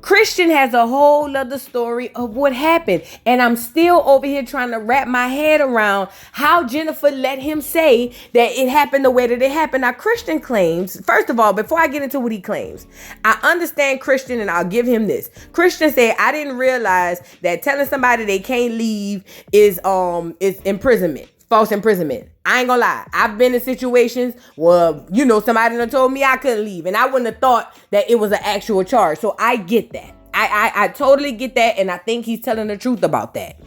Christian has a whole other story of what happened. And I'm still over here trying to wrap my head around how Jennifer let him say that it happened the way that it happened. Now, Christian claims, first of all, before I get into what he claims, I understand Christian and I'll give him this. Christian said, I didn't realize that telling somebody they can't leave is imprisonment. False imprisonment. I ain't gonna lie. I've been in situations where, somebody done told me I couldn't leave. And I wouldn't have thought that it was an actual charge. So I get that. I totally get that. And I think he's telling the truth about that.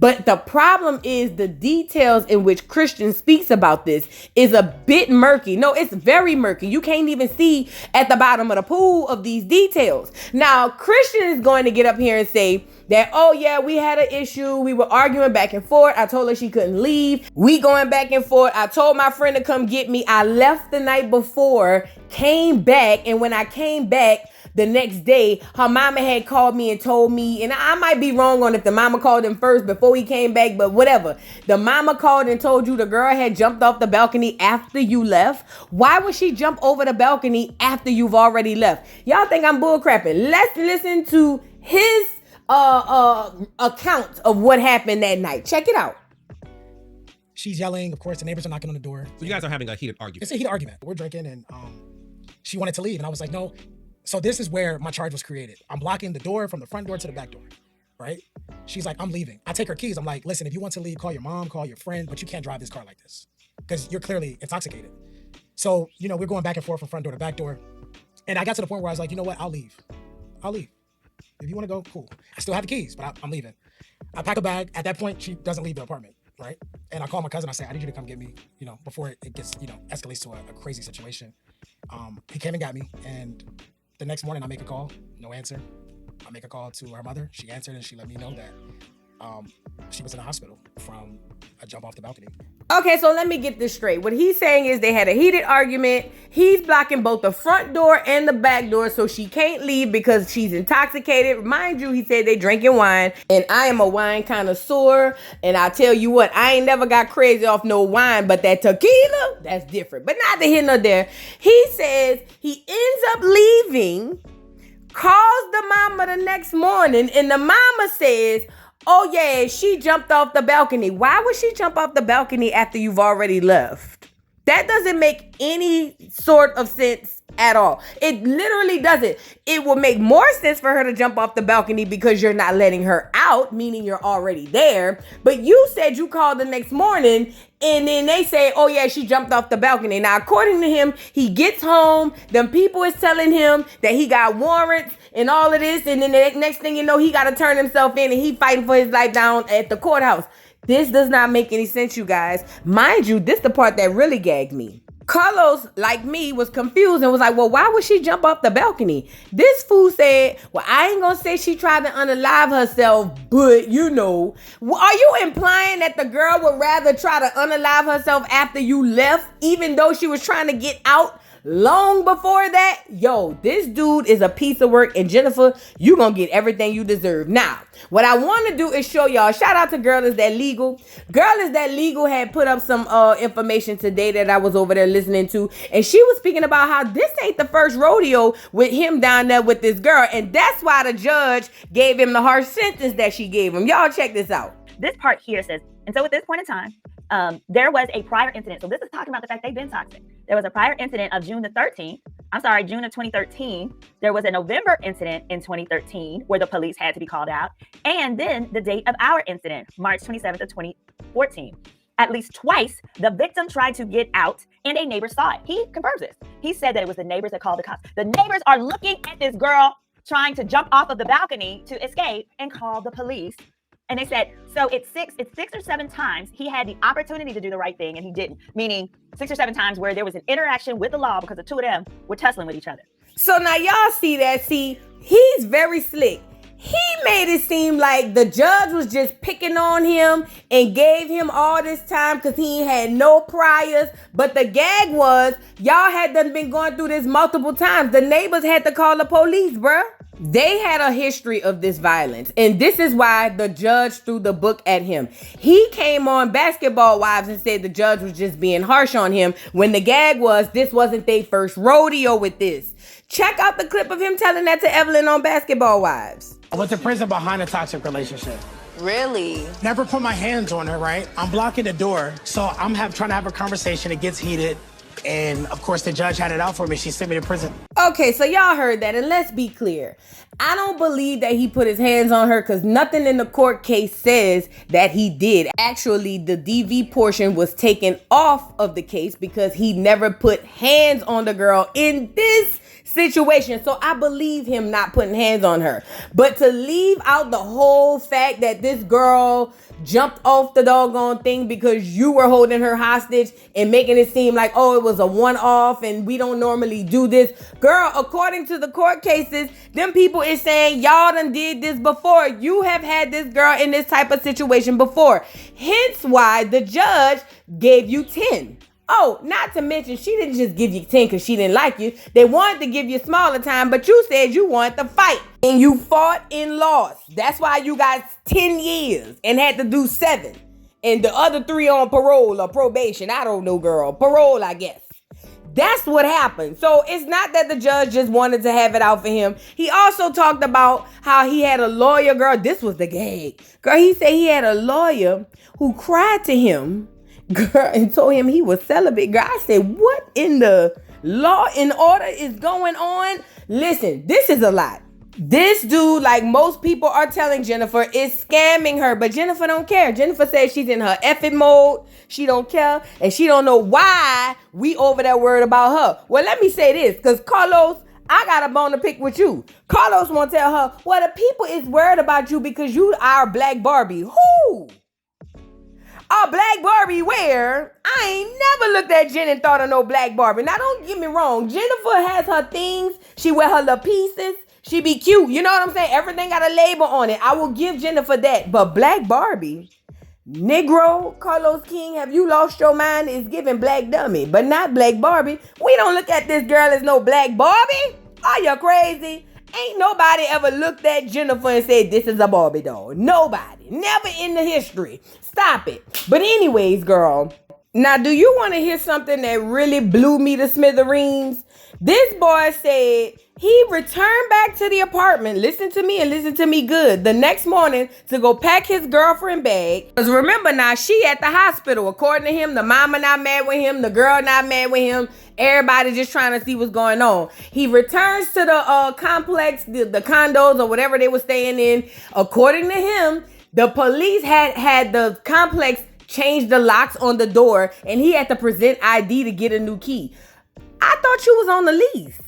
But the problem is the details in which Christian speaks about this is a bit murky. No, it's very murky. You can't even see at the bottom of the pool of these details. Now, Christian is going to get up here and say that, oh yeah, we had an issue. We were arguing back and forth. I told her she couldn't leave. We going back and forth. I told my friend to come get me. I left the night before, came back. And when I came back the next day, her mama had called me and told me, and I might be wrong on if the mama called him first before he came back, but whatever. The mama called and told you the girl had jumped off the balcony after you left. Why would she jump over the balcony after you've already left? Y'all think I'm bullcrapping. Let's listen to his account of what happened that night. Check it out. She's yelling. Of course, the neighbors are knocking on the door. So you guys are having a heated argument. It's a heated argument. We're drinking, and she wanted to leave, and I was like, no. So this is where my charge was created. I'm blocking the door from the front door to the back door, right? She's like, I'm leaving. I take her keys. I'm like, listen, if you want to leave, call your mom, call your friend, but you can't drive this car like this because you're clearly intoxicated. So, we're going back and forth from front door to back door. And I got to the point where I was like, you know what? I'll leave. If you want to go, cool. I still have the keys, but I'm leaving. I pack a bag. At that point, she doesn't leave the apartment, right? And I call my cousin. I say, I need you to come get me, before it gets, escalates to a crazy situation. He came and got me. And the next morning, I make a call. No answer. I make a call to her mother. She answered, and she let me know that she was in the hospital from a jump off the balcony. Okay, so let me get this straight. What he's saying is they had a heated argument. He's blocking both the front door and the back door so she can't leave because she's intoxicated. Mind you, he said they drinking wine, and I am a wine connoisseur. And I tell you what, I ain't never got crazy off no wine, but that tequila, that's different. But neither here nor there. He says he ends up leaving, calls the mama the next morning, and the mama says, oh yeah, she jumped off the balcony. Why would she jump off the balcony after you've already left? That doesn't make any sort of sense at all. It literally doesn't. It will make more sense for her to jump off the balcony because you're not letting her out, meaning you're already there. But you said you called the next morning and then they say, oh yeah, she jumped off the balcony. Now, according to him, he gets home. Them people is telling him that he got warrants and all of this. And then the next thing you know, he got to turn himself in and he fighting for his life down at the courthouse. This does not make any sense, you guys. Mind you, this the part that really gagged me. Carlos, like me, was confused and was like, well, why would she jump off the balcony? This fool said, well, I ain't gonna say she tried to unalive herself, but are you implying that the girl would rather try to unalive herself after you left, even though she was trying to get out long before that? Yo, this dude is a piece of work, and Jennifer, you gonna get everything you deserve. Now, what I want to do is show y'all, shout out to Girl Is That Legal. Girl Is That Legal had put up some information today that I was over there listening to, and she was speaking about how this ain't the first rodeo with him down there with this girl, and that's why the judge gave him the harsh sentence that she gave him. Y'all check this out. This part here says, and so at this point in time, there was a prior incident. So this is talking about the fact they've been toxic. There was a prior incident of June of 2013. There was a November incident in 2013 where the police had to be called out. And then the date of our incident, March 27th of 2014. At least twice, the victim tried to get out and a neighbor saw it. He confirms this. He said that it was the neighbors that called the cops. The neighbors are looking at this girl trying to jump off of the balcony to escape and call the police. And they said, so it's six or seven times he had the opportunity to do the right thing and he didn't. Meaning 6 or 7 times where there was an interaction with the law because the two of them were tussling with each other. So now y'all see that. See, he's very slick. He made it seem like the judge was just picking on him and gave him all this time because he had no priors. But the gag was, y'all had done been going through this multiple times. The neighbors had to call the police, bruh. They had a history of this violence, and this is why the judge threw the book at him. He came on Basketball Wives and said the judge was just being harsh on him when the gag was this wasn't their first rodeo with this. Check out the clip of him telling that to Evelyn on Basketball Wives. I went to prison behind a toxic relationship. Really? Never put my hands on her, right? I'm blocking the door, so I'm trying to have a conversation. It gets heated, and of course the judge had it out for me. She sent me to prison. Okay, so y'all heard that, and let's be clear. I don't believe that he put his hands on her because nothing in the court case says that he did. Actually, the DV portion was taken off of the case because he never put hands on the girl in this situation. So I believe him not putting hands on her. But to leave out the whole fact that this girl jumped off the doggone thing because you were holding her hostage and making it seem like, oh, it was a one-off and we don't normally do this. Girl, according to the court cases, them people is saying y'all done did this before. You have had this girl in this type of situation before. Hence why the judge gave you 10. Oh, not to mention, she didn't just give you 10 because she didn't like you. They wanted to give you smaller time, but you said you wanted to fight. And you fought and lost. That's why you got 10 years and had to do 7. And the other 3 on parole or probation. I don't know, girl. Parole, I guess. That's what happened. So it's not that the judge just wanted to have it out for him. He also talked about how he had a lawyer, girl. This was the gag. Girl, he said he had a lawyer who cried to him, girl, and told him he was celibate. Girl, I said, what in the law and order is going on? Listen, this is a lot. This dude, like most people are telling Jennifer, is scamming her, but Jennifer don't care. Jennifer says she's in her effing mode. She don't care, and she don't know why we over that word about her. Well, let me say this, because Carlos, I got a bone to pick with you. Carlos won't tell her, well, the people is worried about you because you are Black Barbie. Who? A Black Barbie where? I ain't never looked at Jen and thought of no Black Barbie. Now, don't get me wrong. Jennifer has her things. She wear her little pieces. She be cute. You know what I'm saying? Everything got a label on it. I will give Jennifer that. But Black Barbie, Negro, Carlos King, have you lost your mind? Is giving Black Dummy, but not Black Barbie. We don't look at this girl as no Black Barbie. Are you crazy? Ain't nobody ever looked at Jennifer and said, this is a Barbie doll. Nobody. Never in the history. Stop it. But anyways, girl. Now, do you want to hear something that really blew me to smithereens? This boy said he returned back to the apartment. Listen to me and listen to me good. The next morning to go pack his girlfriend bag. Because remember now, she at the hospital. According to him, the mama not mad with him. The girl not mad with him. Everybody just trying to see what's going on. He returns to the complex, the condos or whatever they were staying in. According to him, the police had the complex change the locks on the door and he had to present ID to get a new key. I thought you was on the lease.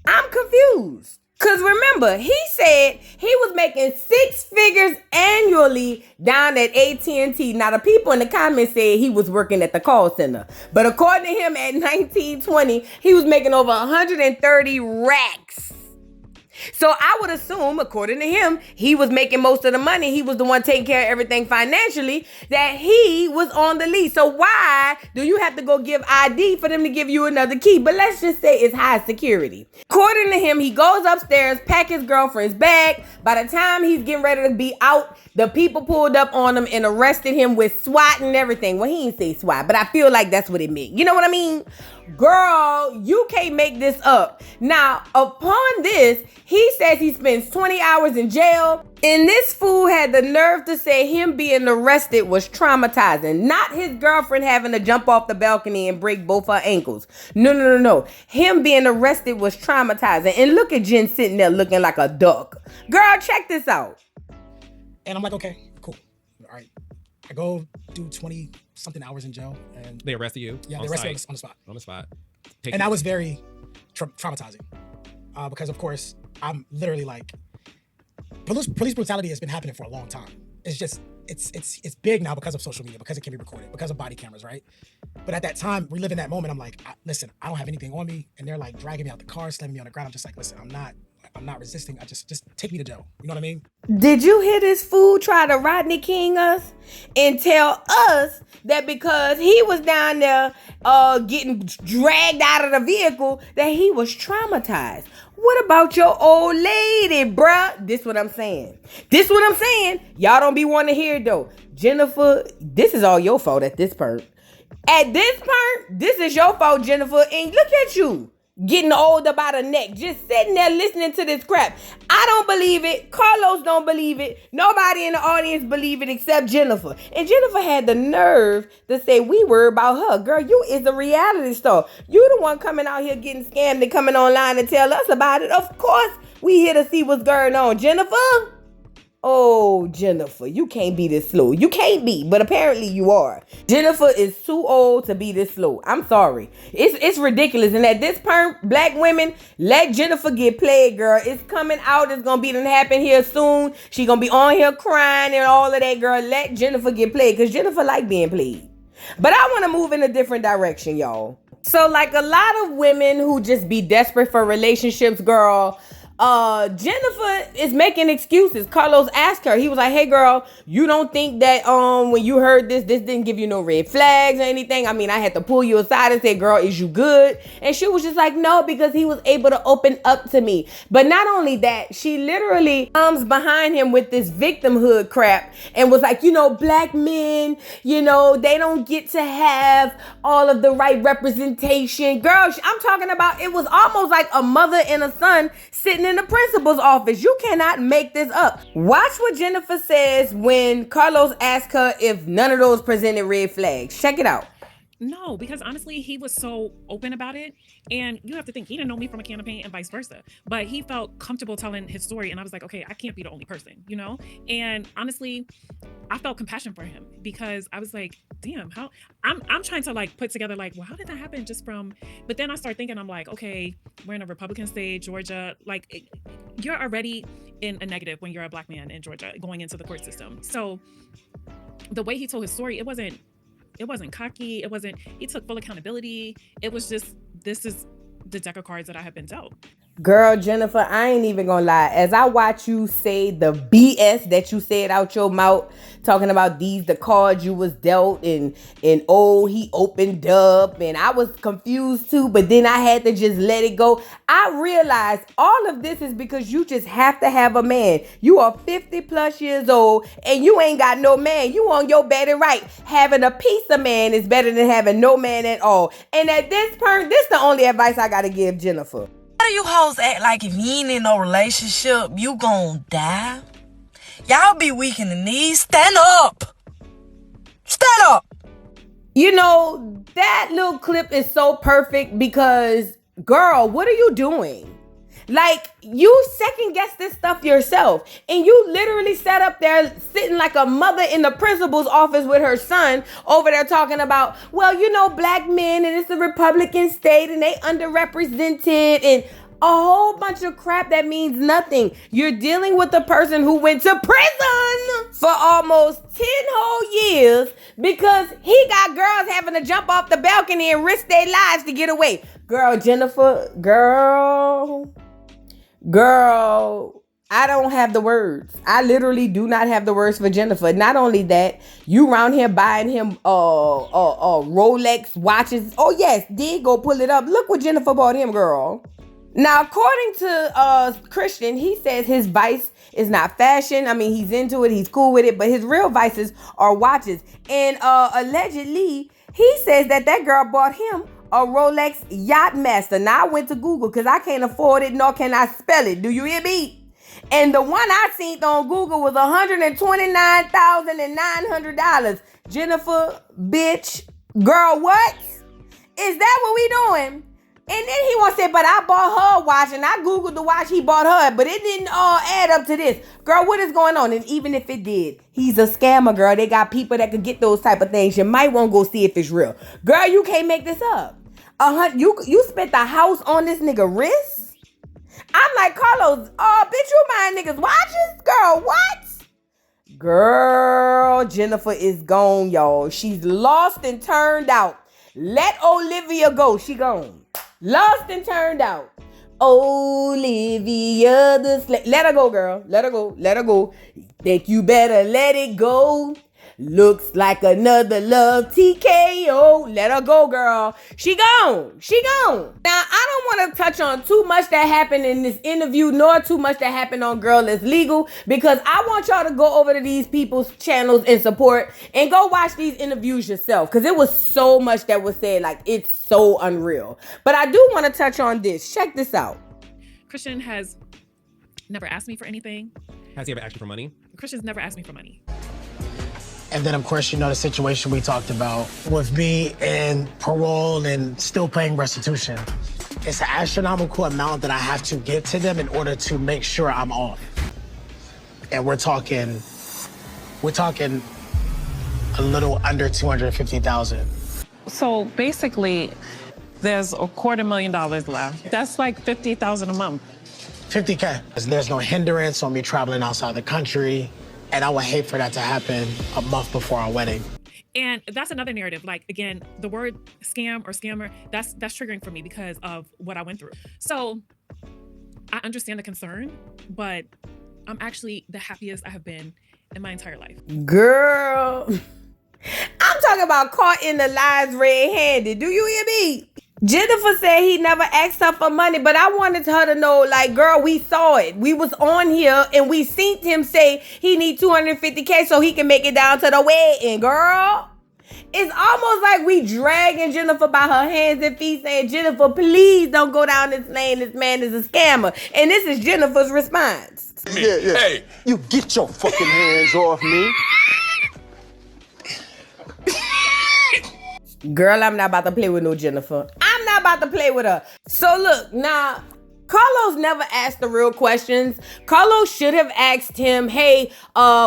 I'm confused. Because remember, he said he was making 6 figures annually down at AT&T. Now, the people in the comments said he was working at the call center. But according to him, at 1920, he was making over 130 racks. So I would assume, according to him, he was making most of the money. He was the one taking care of everything financially, that he was on the lease. So why do you have to go give ID for them to give you another key? But let's just say it's high security. According to him, he goes upstairs, pack his girlfriend's bag. By the time he's getting ready to be out, the people pulled up on him and arrested him with SWAT and everything. Well, he didn't say SWAT, but I feel like that's what it meant. You know what I mean? Girl, you can't make this up. Now, upon this, he says he spends 20 hours in jail. And this fool had the nerve to say him being arrested was traumatizing. Not his girlfriend having to jump off the balcony and break both her ankles. No. Him being arrested was traumatizing. And look at Jen sitting there looking like a duck. Girl, check this out. And I'm like, okay, cool. All right. I go do 20 something hours in jail. And They arrested you? yeah, they arrested me on the spot. On the spot. And that was very traumatizing. Because, of course, I'm literally like, police brutality has been happening for a long time. It's just, it's big now because of social media, because it can be recorded, because of body cameras, right? But at that time, we live in that moment. I'm like, listen, I don't have anything on me. And they're like dragging me out the car, slamming me on the ground. I'm just like, listen, I'm not resisting. I just take me to jail. You know what I mean? Did you hear this fool try to Rodney King us and tell us that because he was down there getting dragged out of the vehicle that he was traumatized? What about your old lady, bruh? This what I'm saying. Y'all don't be wanting to hear it though. Jennifer, this is all your fault at this point. At this point, this is your fault, Jennifer. And look at you. getting old about her neck, just sitting there listening to this crap. I don't believe it. Carlos don't believe it. Nobody in the audience believe it except Jennifer. And Jennifer had the nerve to say we were about her. Girl, you is a reality star. You the one coming out here getting scammed and coming online to tell us about it. Of course, we here to see what's going on. Jennifer? Oh, Jennifer, you can't be this slow. You can't be, but apparently you are. Jennifer is too old to be this slow. I'm sorry. It's ridiculous. And at this point, black women, let Jennifer get played, girl. It's coming out. It's going to be done happen here soon. She going to be on here crying and all of that, girl. Let Jennifer get played because Jennifer like being played. But I want to move in a different direction, y'all. So like a lot of women who just be desperate for relationships, girl, Jennifer is making excuses. Carlos asked her, he was like, hey girl, you don't think that when you heard this didn't give you no red flags or anything? I mean, I had to pull you aside and say, girl, is you good? And she was just like, no, because he was able to open up to me. But not only that, she literally comes behind him with this victimhood crap and was like, black men, they don't get to have all of the right representation. Girl, I'm talking about, it was almost like a mother and a son sitting in the principal's office. You cannot make this up. Watch what Jennifer says when Carlos asks her if none of those presented red flags. Check it out. No, because honestly, he was so open about it. And you have to think, he didn't know me from a can of paint and vice versa. But he felt comfortable telling his story. And I was like, okay, I can't be the only person, And honestly, I felt compassion for him because I was like, damn, how I'm trying to like put together like, well, how did that happen but then I start thinking, I'm like, okay, we're in a Republican state, Georgia, like you're already in a negative when you're a black man in Georgia going into the court system. So the way he told his story, it wasn't cocky. He took full accountability. It was just, this is the deck of cards that I have been dealt. Girl, Jennifer, I ain't even gonna lie. As I watch you say the BS that you said out your mouth, talking about the cards you was dealt and he opened up and I was confused too, but then I had to just let it go. I realized all of this is because you just have to have a man. You are 50 plus years old and you ain't got no man. You on your bed and right. Having a piece of man is better than having no man at all. And at this point, this is the only advice I gotta give Jennifer. Why do you hoes act like if you ain't in no relationship, you gon' die? Y'all be weak in the knees. Stand up. Stand up. That little clip is so perfect because, girl, what are you doing? Like, you second guess this stuff yourself. And you literally sat up there sitting like a mother in the principal's office with her son over there talking about, well, black men and it's a Republican state and they underrepresented and a whole bunch of crap that means nothing. You're dealing with a person who went to prison for almost 10 whole years because he got girls having to jump off the balcony and risk their lives to get away. Girl, Jennifer, girl, I don't have the words. I literally do not have the words for Jennifer. Not only that, you around here buying him Rolex watches. Oh yes, did go pull it up. Look what Jennifer bought him, girl. Now, according to Christian, he says his vice is not fashion. I mean, he's into it. He's cool with it. But his real vices are watches. And allegedly, he says that girl bought him a Rolex Yachtmaster. Now, I went to Google because I can't afford it, nor can I spell it. Do you hear me? And the one I seen on Google was $129,900. Jennifer, bitch, girl, what? Is that what we doing? And then he wants to say, but I bought her a watch and I Googled the watch he bought her, but it didn't add up to this. Girl, what is going on? And even if it did, he's a scammer, girl. They got people that could get those type of things. You might want to go see if it's real. Girl, you can't make this up. You spent the house on this nigga wrist? I'm like, Carlos, bitch, you buying niggas watches? Girl, what? Girl, Jennifer is gone, y'all. She's lost and turned out. Let Olivia go. She gone. Lost and turned out. Olivia the slave. Let her go, girl. Let her go. Think you better let it go. Looks like another love TKO. Let her go, girl. She gone. She gone. Now, I don't want to touch on too much that happened in this interview, nor too much that happened on Girl is Legal, because I want y'all to go over to these people's channels and support and go watch these interviews yourself, because it was so much that was said. Like, it's so unreal. But I do want to touch on this. Check this out. Christian has never asked me for anything. Has he ever asked you for money? Christian's never asked me for money. And then, of course, you know the situation we talked about with me and parole and still paying restitution. It's an astronomical amount that I have to get to them in order to make sure I'm off. And we're talking a little under 250,000. So basically, there's $250,000 left. That's like $50,000 a month. 50K. There's no hindrance on me traveling outside the country, and I would hate for that to happen a month before our wedding. And that's another narrative. Like, again, the word scam or scammer, that's triggering for me because of what I went through. So I understand the concern, but I'm actually the happiest I have been in my entire life. Girl, I'm talking about caught in the lies red-handed. Do you hear me? Jennifer said he never asked her for money, but I wanted her to know, like, girl, we saw it. We was on here and we seen him say he need 250K so he can make it down to the wedding, girl. It's almost like we dragging Jennifer by her hands and feet saying, Jennifer, please don't go down this lane. This man is a scammer. And this is Jennifer's response. Yeah. Hey, You get your fucking hands off me. Girl, I'm not about to play with no Jennifer. I'm not about to play with her. So look, now, Carlos never asked the real questions. Carlos should have asked him, hey,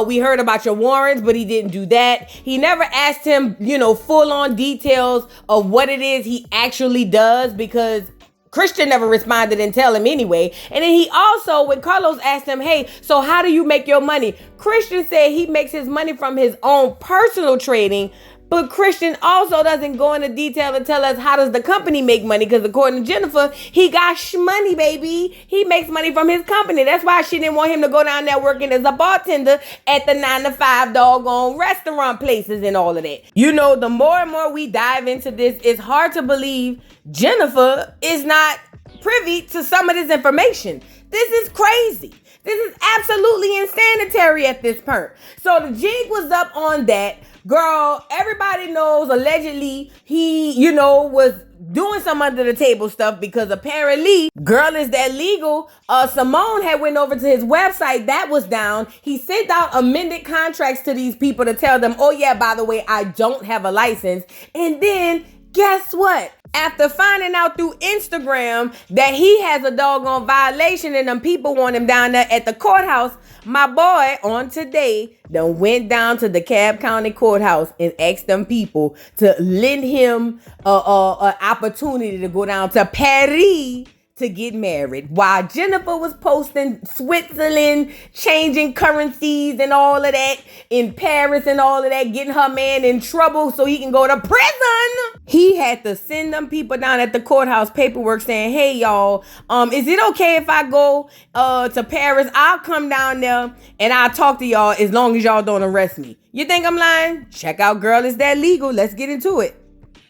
we heard about your warrants, but he didn't do that. He never asked him, full on details of what it is he actually does, because Christian never responded and tell him anyway. And then he also, when Carlos asked him, hey, so how do you make your money? Christian said he makes his money from his own personal trading. But Christian also doesn't go into detail and tell us how does the company make money, because according to Jennifer, he got money, baby. He makes money from his company. That's why she didn't want him to go down there working as a bartender at the 9-to-5 doggone restaurant places and all of that. The more and more we dive into this, it's hard to believe Jennifer is not privy to some of this information. This is crazy. This is absolutely insanitary at this point. So the jig was up on that. Girl, everybody knows allegedly he, was doing some under the table stuff, because apparently, Girl is that legal. Simone had went over to his website. That was down. He sent out amended contracts to these people to tell them, oh yeah, by the way, I don't have a license. And then guess what? After finding out through Instagram that he has a doggone violation and them people want him down there at the courthouse, my boy on today done went down to the Cobb County Courthouse and asked them people to lend him an opportunity to go down to Paris to get married, while Jennifer was posting Switzerland, changing currencies and all of that in Paris and all of that, getting her man in trouble so he can go to prison. He had to send them people down at the courthouse paperwork saying, hey y'all, is it okay if I go to Paris? I'll come down there and I'll talk to y'all as long as y'all don't arrest me. You think I'm lying? Check out Girl Is That Legal. Let's get into it.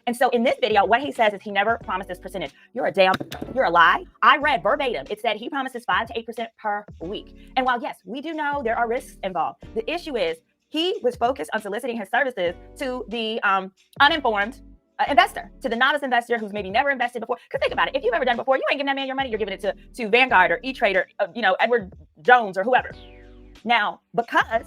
And so in this video, what he says is he never promised this percentage. You're a lie. I read verbatim. It said he promises 5 to 8% per week. And while yes, we do know there are risks involved, the issue is he was focused on soliciting his services to the uninformed investor, to the novice investor who's maybe never invested before. Because think about it, if you've ever done it before, you ain't giving that man your money. You're giving it to Vanguard or E-Trader, Edward Jones or whoever. Now, because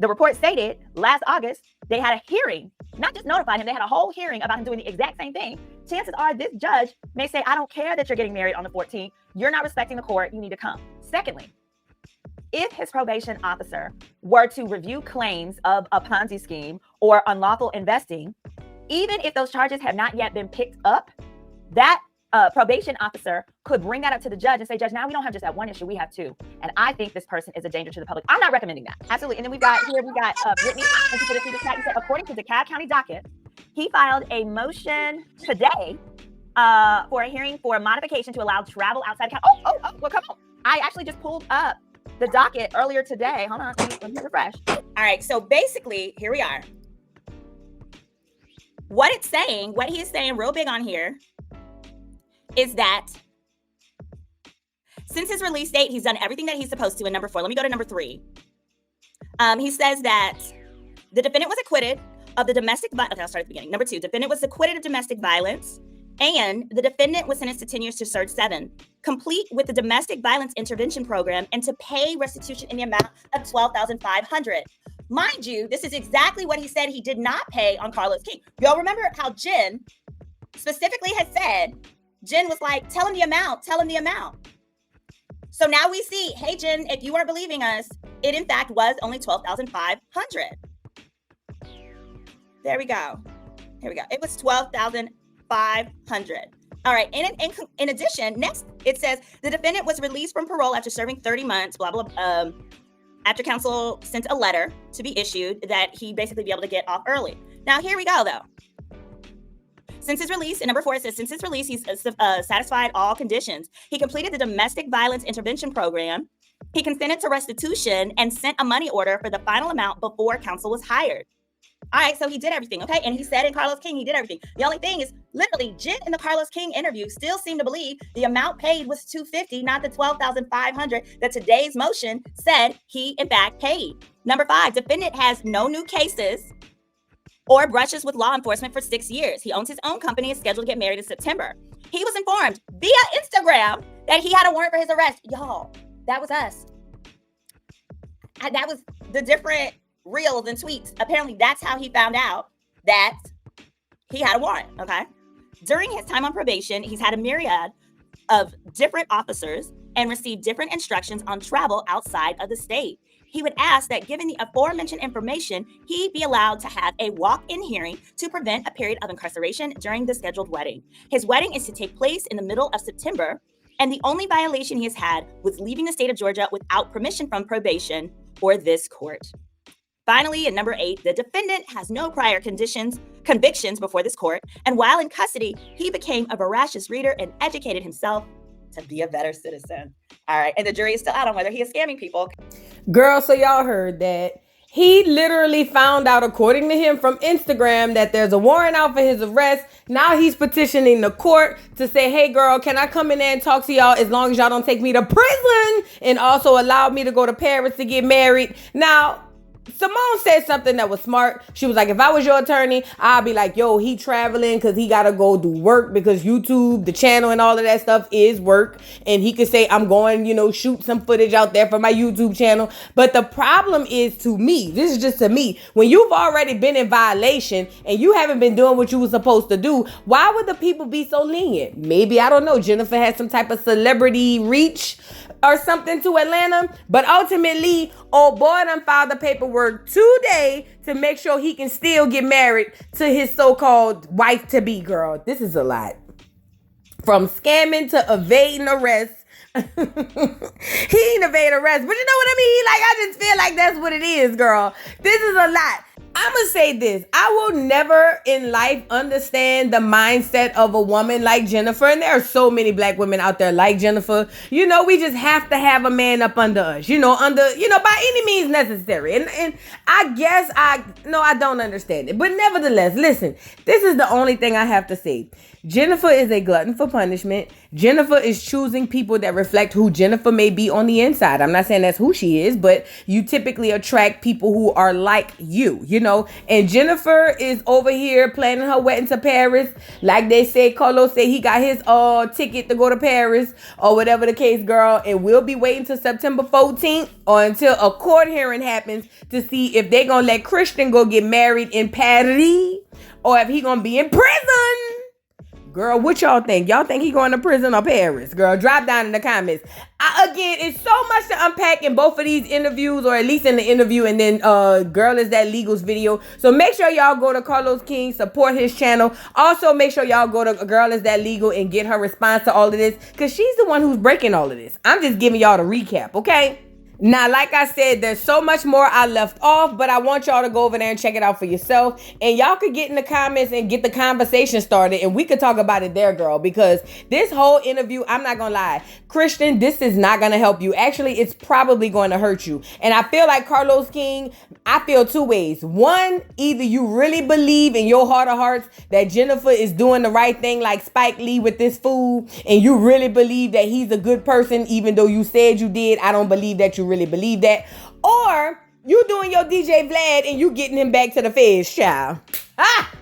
the report stated last August, they had a hearing, not just notified him, they had a whole hearing about him doing the exact same thing. Chances are this judge may say, I don't care that you're getting married on the 14th. You're not respecting the court. You need to come. Secondly, if his probation officer were to review claims of a Ponzi scheme or unlawful investing, even if those charges have not yet been picked up, that probation officer could bring that up to the judge and say, Judge, now we don't have just that one issue, we have two. And I think this person is a danger to the public. I'm not recommending that. Absolutely. And then we got Brittany. Thank you for the super chat. He said, according to the Cobb County docket, he filed a motion today for a hearing for a modification to allow travel outside. Well, come on. I actually just pulled up the docket earlier today. Hold on, let me refresh. All right, so basically, here we are. What it's saying, what he is saying real big on here is that since his release date, he's done everything that he's supposed to in number 4. Let me go to number 3. He says that the defendant was acquitted of the domestic violence. Okay, I'll start at the beginning. Number 2, defendant was acquitted of domestic violence, and the defendant was sentenced to 10 years to serve 7, complete with the domestic violence intervention program, and to pay restitution in the amount of $12,500. Mind you, this is exactly what he said he did not pay on Carlos King. Y'all remember how Jen specifically had said, Jen was like, tell him the amount. So now we see, hey, Jen, if you weren't believing us, it in fact was only $12,500. There we go. Here we go. It was $12,500. All right. In addition, next it says the defendant was released from parole after serving 30 months, blah, blah, after counsel sent a letter to be issued that he basically be able to get off early. Now, here we go, though. Since his release, in number 4, it says, since his release, he's satisfied all conditions. He completed the domestic violence intervention program. He consented to restitution and sent a money order for the final amount before counsel was hired. All right, so he did everything, okay? And he said in Carlos King, he did everything. The only thing is, literally, Jen in the Carlos King interview still seemed to believe the amount paid was $250, not the $12,500 that today's motion said he, in fact, paid. Number 5, defendant has no new cases or brushes with law enforcement for 6 years. He owns his own company and is scheduled to get married in September. He was informed via Instagram that he had a warrant for his arrest. Y'all, that was us. That was the different reels and tweets. Apparently, that's how he found out that he had a warrant, okay? During his time on probation, he's had a myriad of different officers and received different instructions on travel outside of the state. He would ask that given the aforementioned information, he be allowed to have a walk-in hearing to prevent a period of incarceration during the scheduled wedding. His wedding is to take place in the middle of September, and the only violation he has had was leaving the state of Georgia without permission from probation or this court. Finally, at number 8, the defendant has no prior convictions before this court, and while in custody, he became a voracious reader and educated himself to be a better citizen. All right, and the jury is still out on whether he is scamming people. Girl, so y'all heard that. He literally found out, according to him from Instagram, that there's a warrant out for his arrest. Now he's petitioning the court to say, hey, girl, can I come in there and talk to y'all as long as y'all don't take me to prison and also allow me to go to Paris to get married? Now, Simone said something that was smart. She was like, if I was your attorney, I'd be like, yo, he traveling because he got to go do work because YouTube, the channel and all of that stuff is work. And he could say, I'm going, shoot some footage out there for my YouTube channel. But the problem is to me, this is just to me, when you've already been in violation and you haven't been doing what you were supposed to do, why would the people be so lenient? Maybe, I don't know, Jennifer has some type of celebrity reach or something to Atlanta, but ultimately, old boy done filed the paperwork today to make sure he can still get married to his so-called wife-to-be. Girl, this is a lot. From scamming to evading arrest. He ain't evade arrest, but you know what I mean? Like, I just feel like that's what it is, girl. This is a lot. I'm going to say this. I will never in life understand the mindset of a woman like Jennifer. And there are so many black women out there like Jennifer. We just have to have a man up under us, by any means necessary. And I guess I don't understand it. But nevertheless, listen, this is the only thing I have to say. Jennifer is a glutton for punishment. Jennifer is choosing people that reflect who Jennifer may be on the inside. I'm not saying that's who she is, but you typically attract people who are like you, And Jennifer is over here planning her wedding to Paris. Like they say, Carlos said he got his ticket to go to Paris or whatever the case, girl. And we'll be waiting till September 14th or until a court hearing happens to see if they're going to let Christian go get married in Paris or if he going to be in prison. Girl, what y'all think? Y'all think he going to prison or Paris? Girl, drop down in the comments. Again, it's so much to unpack in both of these interviews, or at least in the interview and then Girl Is That Legal's video. So make sure y'all go to Carlos King, support his channel. Also, make sure y'all go to Girl Is That Legal and get her response to all of this because she's the one who's breaking all of this. I'm just giving y'all the recap, okay? Now, like I said, there's so much more I left off, but I want y'all to go over there and check it out for yourself. And y'all could get in the comments and get the conversation started, and we could talk about it there, girl, because this whole interview, I'm not gonna lie, Christian, this is not gonna help you. Actually, it's probably going to hurt you. And I feel like Carlos King, I feel two ways. One, either you really believe in your heart of hearts that Jennifer is doing the right thing like Spike Lee with this food, and you really believe that he's a good person, even though you said you did. I don't believe that you really believe that. Or you doing your DJ Vlad and you getting him back to the feds, child. Ah!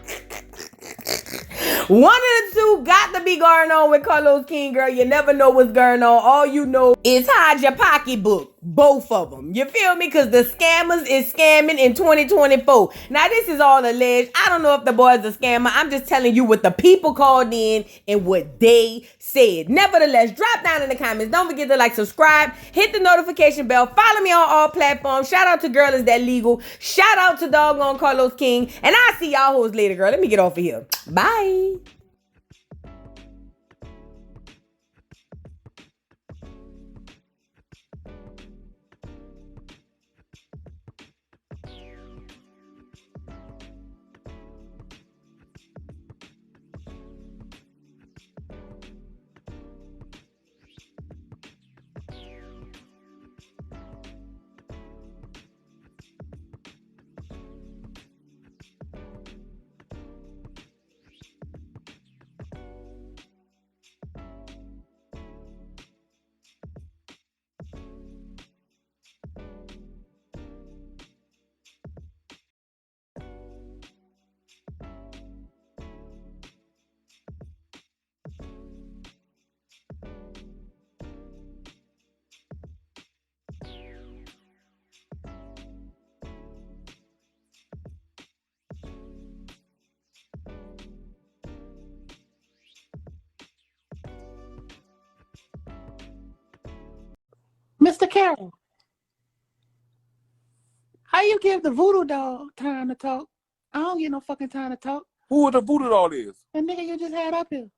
One of the two got to be going on with Carlos King, girl. You never know what's going on. All you know is hide your pocketbook. Both of them. You feel me? Because the scammers is scamming in 2024. Now, this is all alleged. I don't know if the boy's a scammer. I'm just telling you what the people called in and what they said. Nevertheless, drop down in the comments. Don't forget to like, subscribe, hit the notification bell, follow me on all platforms. Shout out to Girl Is That Legal. Shout out to doggone Carlos King. And I'll see y'all hoes later, girl. Let me get off of here. Bye. Mr. Carroll, how you give the voodoo doll time to talk? I don't get no fucking time to talk. Who the voodoo doll is? The nigga you just had up here.